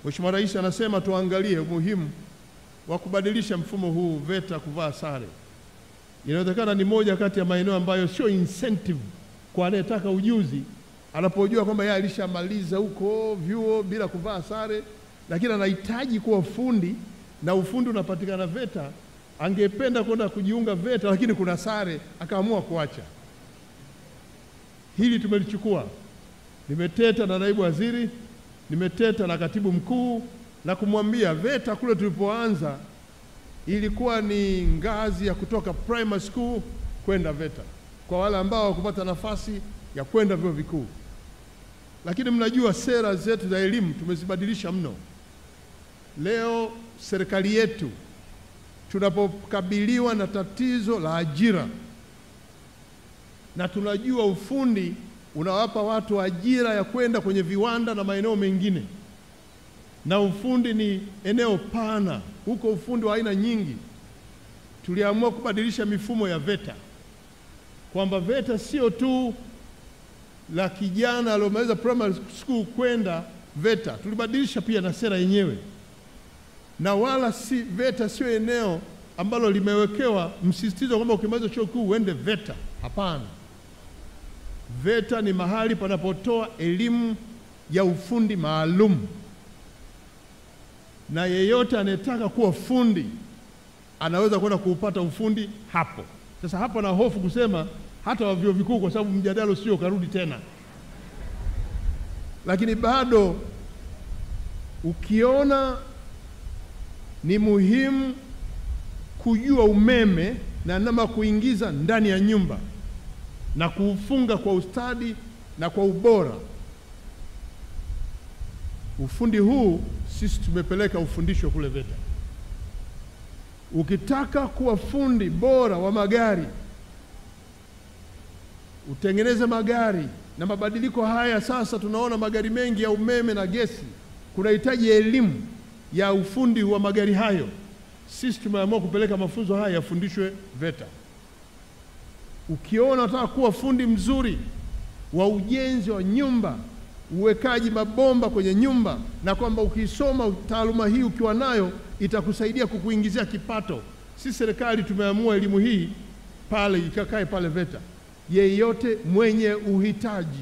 Mheshimiwa Rais anasema tuangalie umuhimu wa kubadilisha mfumo huu VETA kuvaa sare. Inawezekana ni moja kati ya maeneo ambayo sio incentive kwa anayetaka ujuzi, anapojua kwamba yeye alishamaliza huko vyuo bila kuvaa sare, lakini anahitaji kuwa fundi na ufundi unapatikana VETA, angependa kwenda kujiunga VETA lakini kuna sare, akaamua kuacha. Hili tumelichukua. Nimeteta na naibu waziri, nimeteta na katibu mkuu na kumwambia VETA kule tulipoanza ilikuwa ni ngazi ya kutoka primary school kwenda VETA kwa wale ambao wakupata nafasi ya kwenda vyuo vikuu. Lakini mnajua sera zetu za elimu tumezibadilisha mno. Leo serikali yetu tunapokabiliwa na tatizo la ajira, na tunajua ufundi unawapa watu ajira ya kwenda kwenye viwanda na maeneo mengine, na ufundi ni eneo pana, huko ufundi wa aina nyingi. Tuliamua kubadilisha mifumo ya VETA, kwamba VETA sio tu la kijana aliyomaliza primary school kwenda VETA, tulibadilisha pia na sera yenyewe. Na wala si VETA sio eneo ambalo limewekewa msisitizo kwamba ukimaliza chuo kikuu uende VETA. Hapana. VETA ni mahali panapotoa elimu ya ufundi maalum, na yeyote anayetaka kuwa fundi anaweza kwenda kuupata ufundi hapo. Sasa hapa na hofu kusema hata wa vyuo vikuu, kwa sababu mjadala sio karudi tena. Lakini bado ukiona ni muhimu kujua umeme na namna kuingiza ndani ya nyumba na kuufunga kwa ustadi na kwa ubora, ufundi huu sisi tumepeleka ufundisho kule VETA. Ukitaka kuwa fundi bora wa magari, utengeneze magari, na mabadiliko haya sasa tunaona magari mengi ya umeme na gesi, kunahitaji elimu ya ufundi wa magari hayo. Sisi tumeamua kupeleka mafunzo haya yafundishwe VETA. Ukiona unataka kuwa fundi mzuri wa ujenzi wa nyumba, uwekaji mabomba kwenye nyumba, na kwamba ukisoma taaluma hii ukiwa nayo itakusaidia kukuingizia kipato, sisi serikali tumeamua elimu hii pale ikakae pale VETA. Yeyote mwenye uhitaji,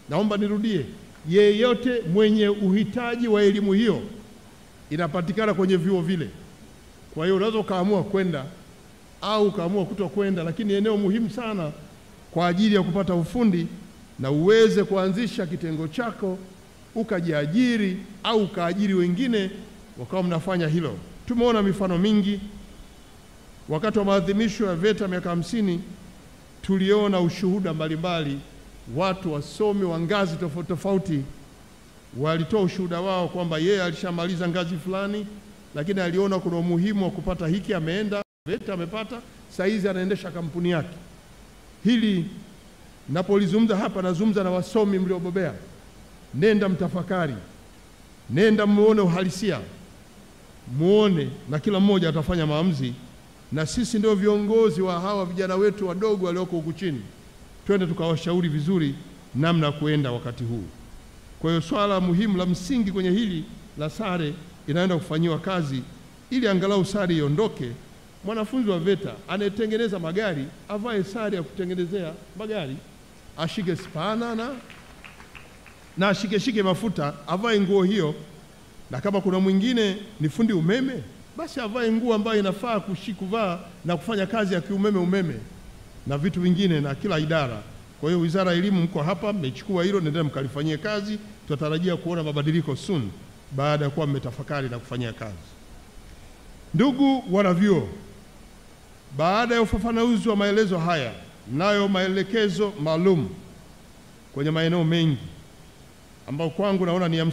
naomba nirudie, yeyote mwenye uhitaji wa elimu hiyo inapatikana kwenye vyuo vile. Kwa hiyo unaweza ukaamua kwenda au ukaamua kutokwenda, lakini eneo muhimu sana kwa ajili ya kupata ufundi na uweze kuanzisha kitengo chako, ukajiajiri au ukaajiri wengine wakawa mnafanya hilo. Tumeona mifano mingi. Wakati wa maadhimisho ya VETA miaka 50 tuliona ushuhuda mbalimbali, watu wasomi wa ngazi tofauti tofauti walitoa ushuhuda wao kwamba yeye alishamaliza ngazi fulani, lakini aliona kuna umuhimu wa kupata hiki, ameenda VETA amepata, saizi anaendesha kampuni yake. Hili napolizungumza hapa nazungumza na wasomi mliobobea. Nenda mtafakari, nenda muone uhalisia, muone, na kila mmoja atafanya maamuzi. Na sisi ndio viongozi wa hawa vijana wetu wadogo walioko huku chini, twende tukawashauri vizuri namna kuenda wakati huu. Kwa hiyo swala muhimu la msingi kwenye hili la sare inaenda kufanyiwa kazi, ili angalau sare iondoke. Mwanafunzi wa VETA anayetengeneza magari avae sare ya kutengenezea magari, ashike spana na ashike mafuta, avae nguo hiyo. Na kama kuna mwingine ni fundi umeme, basi avae nguo ambayo inafaa kuvaa na kufanya kazi ya kiumeme na vitu vingine na kila idara. Kwa hiyo Wizara ya Elimu mko hapa, mmechukua hilo, nendeni mkalifanyie kazi. Tunatarajia kuona mabadiliko soon baada ya kuwa mmetafakari na kufanyia kazi. Ndugu wanavyuo, baada ya ufafanuzi wa maelezo haya, nayo maelekezo maalum kwenye maeneo mengi ambayo kwangu naona ni ya